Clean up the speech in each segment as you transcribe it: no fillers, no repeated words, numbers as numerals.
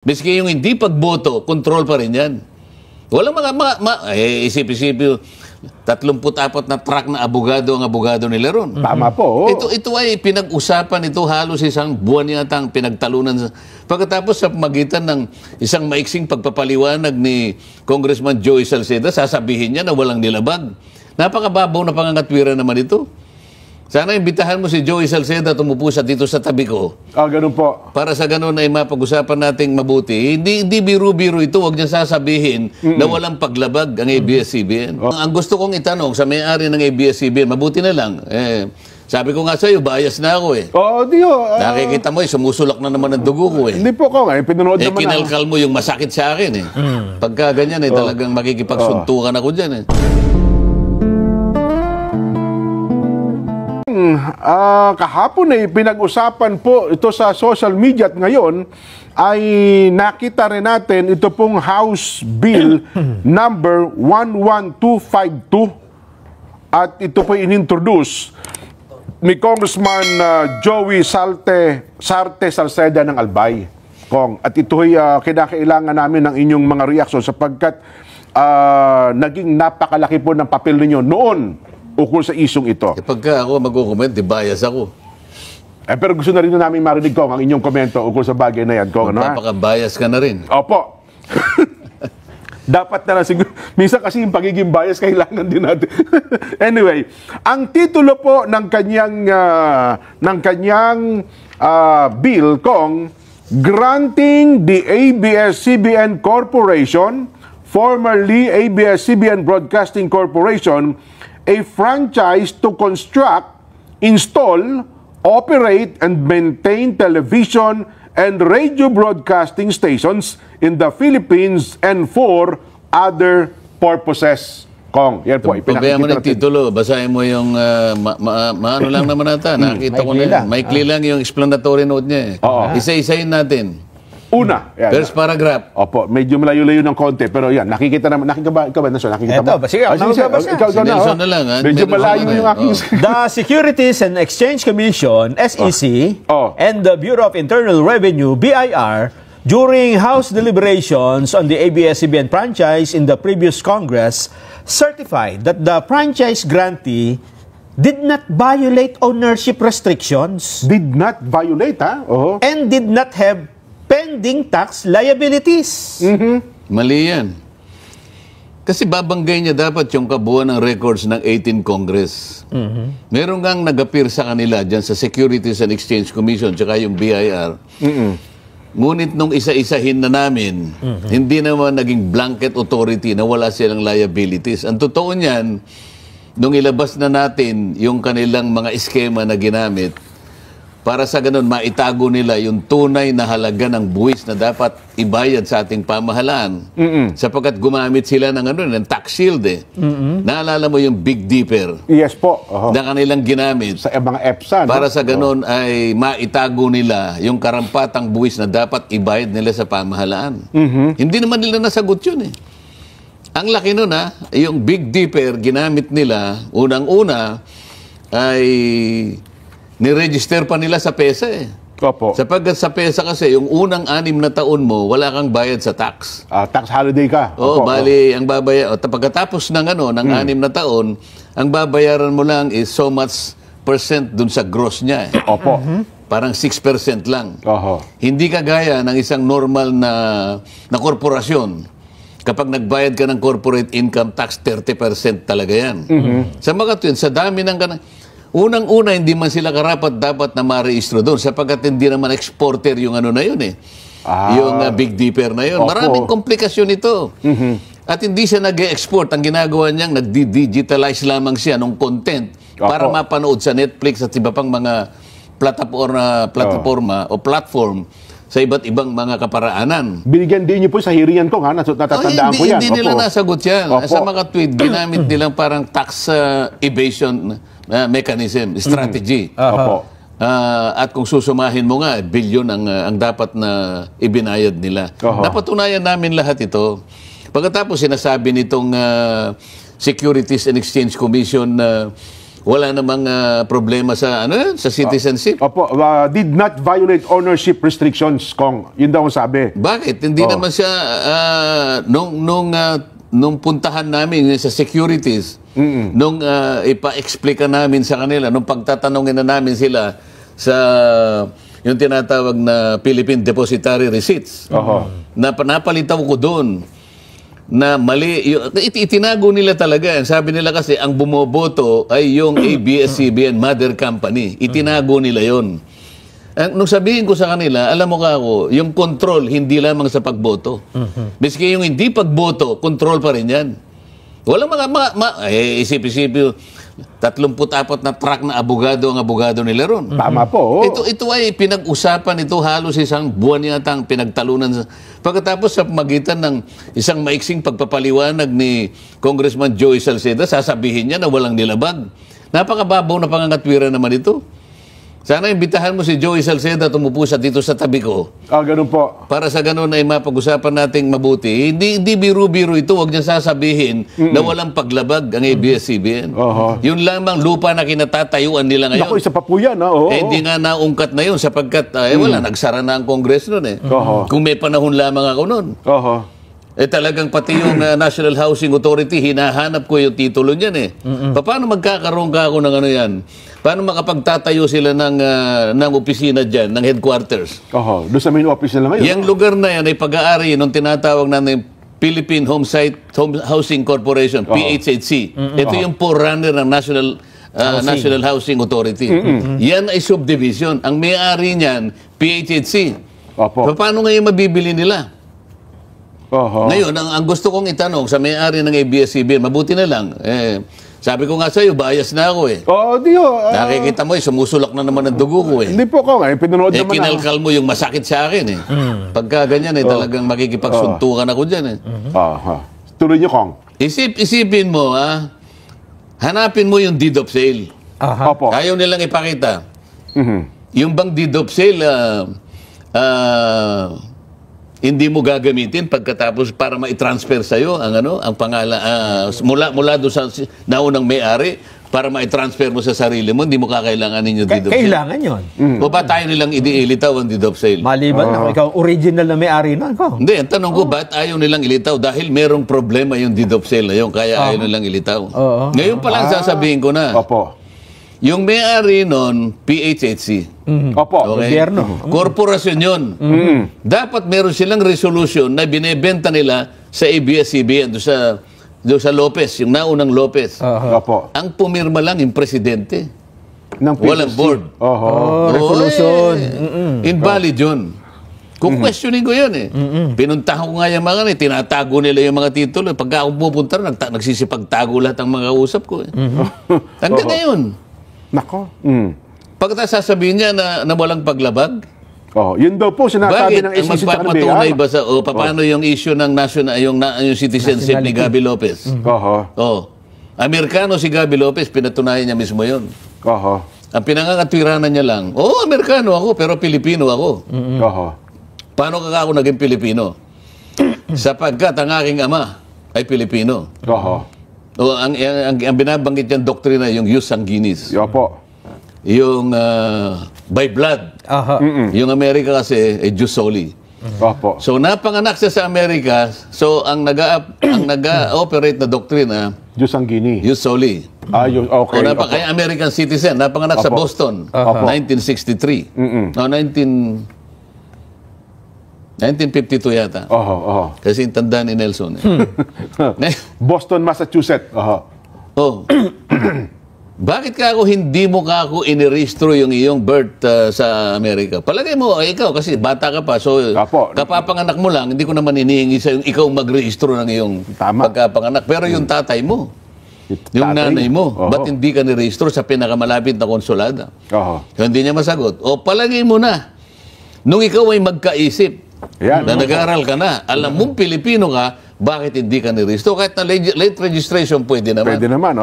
Miski yung hindi pagboto, control pa rin yan. Walang isip-isip yung 34 na truck na abogado ang abogado nila ron. Tama po. Ito ay pinag-usapan, ito halos isang buwan yata ang pinagtalunan. Pagkatapos sa magitan ng isang maiksing pagpapaliwanag ni Congressman Joey Salceda, sasabihin niya na walang nilabag. Napakababaw na pangangatwiran naman ito. Sana imbitahan mo si Joey Salceda tumupo sa dito sa tabi ko. Ganun po. Para sa ganun ay mapag-usapan nating mabuti. Hindi biro-biro ito. Huwag niya sasabihin na walang paglabag ang ABS-CBN. Ang gusto kong itanong sa may-ari ng ABS-CBN, mabuti na lang. Sabi ko nga sa'yo, bias na ako eh. Nakikita mo sumusulak na naman ang dugo ko eh. Hindi po ko pinanood naman kinalkal mo yung masakit sa akin eh. Pagka ganyan talagang makikipagsuntukan ako dyan eh. Kahapon ay pinag-usapan po ito sa social media at ngayon ay nakita rin natin ito pong House Bill number 11252 at ito po inintroduce ni Congressman Joey Sarte Salceda ng Albay. At ito ay kinakailangan namin ng inyong mga reaksyon sapagkat naging napakalaki po ng papel ninyo noon ukol sa isyong ito. Pagka ako mag-comment, bias ako. Pero gusto na rin namin marinig ko ang inyong komento ukol sa bagay na yan. Magpapaka-bias ka na rin. Opo. Dapat na lang siguro. Minsan kasi yung pagiging bias kailangan din natin. Anyway, ang titulo po ng kanyang bill kong granting the ABS-CBN Corporation, formerly ABS-CBN Broadcasting Corporation, a franchise to construct, install, operate, and maintain television and radio broadcasting stations in the Philippines and for other purposes. Kong, yan po. Pabayaan mo ng titulo, basahin mo yung maano lang naman nata. Nakita ko na yan. Maikli lang yung explanatory note niya eh. Isa-isayin natin. Una. Yan. First paragraph. Opo, medyo malayo-layo ng konti. Pero yan, nakikita naman. Ikaw ba, Nelson? Nakikita mo? Sige, Nelson na lang. Medyo malayo yung aking... The Securities and Exchange Commission, SEC, and the Bureau of Internal Revenue, BIR, during House deliberations on the ABS-CBN franchise in the previous Congress, certified that the franchise grantee did not violate ownership restrictions. Did not violate, ha? And did not have pending tax liabilities. Mali yan. Kasi babanggay niya dapat yung kabuuan ng records ng 18 Congress. Meron kang nag-appear sa kanila dyan sa Securities and Exchange Commission tsaka yung BIR. Ngunit nung isa-isahin na namin, hindi naman naging blanket authority na wala silang liabilities. Ang totoo niyan, nung ilabas na natin yung kanilang mga eskema na ginamit, para sa ganun, maitago nila yung tunay na halaga ng buwis na dapat ibayad sa ating pamahalaan. Sapagkat gumamit sila ng tax shield eh. Naalala mo yung Big Dipper? Yes po. Na kanilang ginamit. Sa mga EPSA. Para sa ganun ay maitago nila yung karampatang buwis na dapat ibayad nila sa pamahalaan. Hindi naman nila nasagot yun eh. Ang laki nun yung Big Dipper ginamit nila, unang-una ay niregister pa nila sa PESA eh. Opo. Sapagkat sa PESA kasi, yung unang 6 na taon mo, wala kang bayad sa tax. Tax holiday ka. Oo, bali, ang babayaran, pagkatapos ng 6 na taon, ang babayaran mo lang is so much percent dun sa gross niya eh. Opo. Parang 6% lang. Hindi kagaya ng isang normal na korporasyon. Kapag nagbayad ka ng corporate income tax, 30% talaga yan. Sa mga tuwin, sa dami ng unang-una, hindi man sila karapat-dapat na ma-reistro doon sapagkat hindi naman exporter yung na yun eh. Yung Big Dipper na yun. Maraming komplikasyon ito. At hindi siya nag-export. Ang ginagawa niyang nag-digitalize lamang siya ng content para mapanood sa Netflix at iba pang mga platforma o platform sa iba't ibang mga kaparaanan. Binigyan din niyo po sa hearingan ko, natatandaan ko yan. Hindi nila nasagot yan. Sa mga tweet, ginamit nilang parang tax evasion mechanism, strategy. At kung susumahin mo nga, bilyon ang dapat na ibinayad nila. Napatunayan namin lahat ito. Pagkatapos sinasabi nitong Securities and Exchange Commission na wala namang problema sa sa citizenship. Opo, did not violate ownership restrictions, Kong. Yun daw ang sabi. Bakit? Hindi naman siya nung puntahan namin sa securities, nung ipa-explica namin sa kanila, nung pagtatanungin na namin sila sa yung tinatawag na Philippine Depositary Receipts, napalitaw ko doon na mali. Itinago nila talaga. Sabi nila kasi ang bumoboto ay yung ABS-CBN mother company. Itinago nila yon. Nung sabihin ko sa kanila, alam mo ka ako, yung control hindi lamang sa pagboto. Miski yung hindi pagboto, control pa rin yan. Walang isip-isip 34 na truck na abogado ang abogado nila ron. Tama po. Ito ay pinag-usapan ito halos isang buwan yatang pinagtalunan. Pagkatapos sa magitan ng isang maiksing pagpapaliwanag ni Congressman Joey Salceda, sasabihin niya na walang nilabag. Napakababaw na pangangatwiran naman ito. Sana imbitahan mo si Joey Salceda tumupo dito sa tabi ko. Ganun po. Para sa ganun ay mapag-usapan nating mabuti. Hindi biro-biro ito. Huwag niya sasabihin na walang paglabag ang ABS-CBN. Yun lamang lupa na kinatatayuan nila ngayon. Naku, isa pa po yan. Hindi nga naungkat na yun sapagkat wala, nagsara na ang Kongres nun . Kung may panahon lamang ako nun. Talagang pati yung National Housing Authority, hinahanap ko yung titulo niyan . Paano magkakaroon ka ako ng yan? Paano makapagtatayo sila ng opisina dyan, ng headquarters? Doon sa main office nila ngayon. Yung lugar na yan ay pag-aari nung tinatawag natin Philippine Housing Corporation, PHHC. Ito yung forerunner ng National Housing Authority. Yan ay subdivision. Ang may-ari niyan, PHHC. Paano ngayon mabibili nila? Ngayon, ang gusto kong itanong sa may-ari ng ABS-CBN, mabuti na lang, sabi ko nga sa'yo, bias na ako . Nakikita mo, sumusulak na naman ang dugo ko . Hindi po ko, pinanood naman kinalkal mo yung masakit sa akin . Pagka ganyan, talagang makikipagsuntukan ako dyan . Tuloy niyo, Kong. Isipin mo, hanapin mo yung deed of sale. Ayaw nilang ipakita. Yung bang deed of sale, hindi mo gagamitin pagkatapos para ma-transfer sa iyo ang pangalan mula doon sa naunang may-ari para ma-transfer mo sa sarili mo, hindi mo kakailanganin yung deed of sale. Kailangan 'yon. O ba tayo nilang ilitaw ang deed of sale? Maliban na ikaw original na may-ari nun ko. Hindi, ang tanong ko, ba't ayaw nilang ilitaw? Dahil merong problema yung deed of sale na yun, kaya ayaw nilang ilitaw. Ngayon pa lang sasabihin ko na. Yung may-ari nun, PHHC. Gobyerno. Korporasyon yun. Dapat meron silang resolution na binebenta nila sa ABS-CBN doon sa Lopez, yung naunang Lopez. Ang pumirma lang yung presidente. Walang board. Resolution. Invalid yun. Kung questioning ko yun Pinuntahan ko nga yung mga tinatago nila yung mga titulo. Pagka ako pupunta nagsisipagtago lahat ang mga usap ko. Hanggang ngayon. Nako. Pagkatapos sasabihin niya na walang paglabag? Yun daw po sinasabi ng SEC. Bakit? Ang magpapatunay ba sa paano yung issue ng yung citizenship ni Gaby Lopez? Amerikano si Gaby Lopez, pinatunayan niya mismo yun. Ang pinangangatwiranan niya lang, Amerikano ako, pero Pilipino ako. Paano ka ako naging Pilipino? Sapagkat ang aking ama ay Pilipino. Ang binabanggit niyang doktrina, yung jus sanguinis. Yung by blood. Yung Amerika kasi ay jus soli. So napanganak siya sa Amerika, so ang nag-operate na doktrina, jus sanguinis. Jus soli. Kaya American citizen, napanganak sa Boston, 1963. 1952 yata. Kasi yung tanda ni Nelson. Boston, Massachusetts. Bakit ka ako hindi mo ka ako inirehistro yung iyong birth sa Amerika? Palagay mo, ikaw kasi bata ka pa, so kapapanganak mo lang, hindi ko naman inihingi sa yung ikaw magrehistro ng iyong pagkapanganak. Pero yung tatay mo, yung nanay mo, ba't hindi ka nirehistro sa pinakamalapit na konsulada? Hindi niya masagot. Palagay mo na, nung ikaw ay magkaisip, na nag-aaral ka na, alam mong Pilipino ka, bakit hindi ka nirehistro? Kahit na late registration, pwede naman. Pwede naman,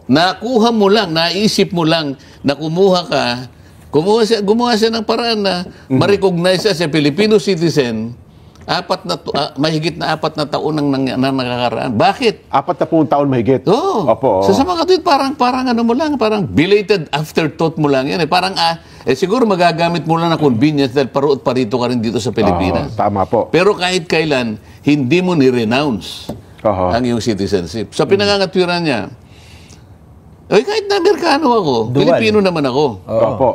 Nakuha mo lang, naisip mo lang na gumawa siya ng paraan na ma-recognize siya sa Filipino citizen mahigit na 4 na taon nang nakakaraan. Bakit? 40 taon mahigit. Oo. Opo. Sa mga katuwid, parang ano mo lang, parang belated afterthought mo lang yan. Parang, siguro magagamit mo lang na convenience dahil paruot parito ka rin dito sa Pilipinas. Tama po. Pero kahit kailan, hindi mo ni-renounce ang iyong citizenship. Sa pinangangatwiran niya, kahit na Amerikano ako, Pilipino naman ako. Opo.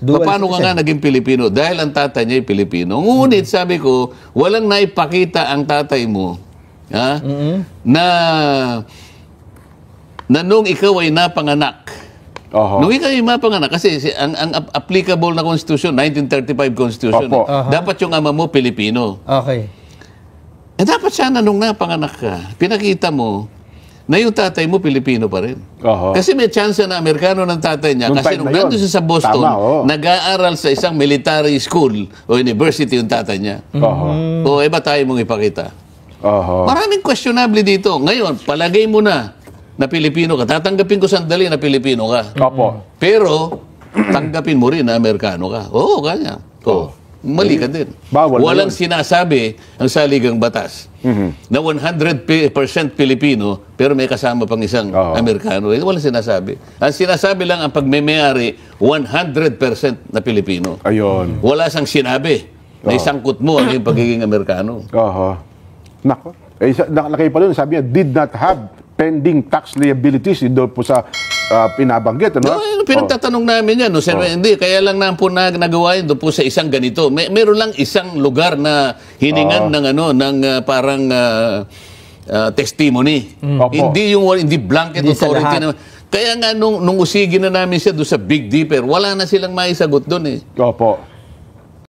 Paano ka nga naging Pilipino? Dahil ang tatay niya ay Pilipino. Ngunit, sabi ko, walang naipakita ang tatay mo na nung ikaw ay napanganak. Nung ikaw ay napanganak, kasi ang applicable na Constitution, 1935 Constitution, dapat yung ama mo Pilipino. Okay. Dapat sana nung napanganak ka, pinakita mo na yung tatay mo Pilipino pa rin. Kasi may chance na Amerikano ng tatay niya. Kasi nung nandun siya sa Boston, nag-aaral sa isang military school o university yung tatay niya. Iba tayo mong ipakita. Maraming questionable dito. Ngayon, palagay mo na Pilipino ka. Tatanggapin ko sandali na Pilipino ka. Pero, tanggapin mo rin na Amerikano ka. Kanya. Mali ka din. Walang sinasabi ang saligang batas na 100% Pilipino pero may kasama pang isang Amerikano. Walang sinasabi. Ang sinasabi lang ang pagmemayari 100% na Pilipino. Ayun. Wala siyang sinabi na isangkot mo ang iyong pagiging Amerikano. Nako. Nakalagay pa doon, sabi niya, did not have pending tax liabilities doon po sa pinabanggit. Pinagtatanong namin yan. Hindi, kaya lang na po nagawa yun doon po sa isang ganito. Meron lang isang lugar na hiningan ng parang testimony. Hindi blanket authority. Kaya nga nung usigin na namin siya doon sa Big Dipper, wala na silang maisagot doon .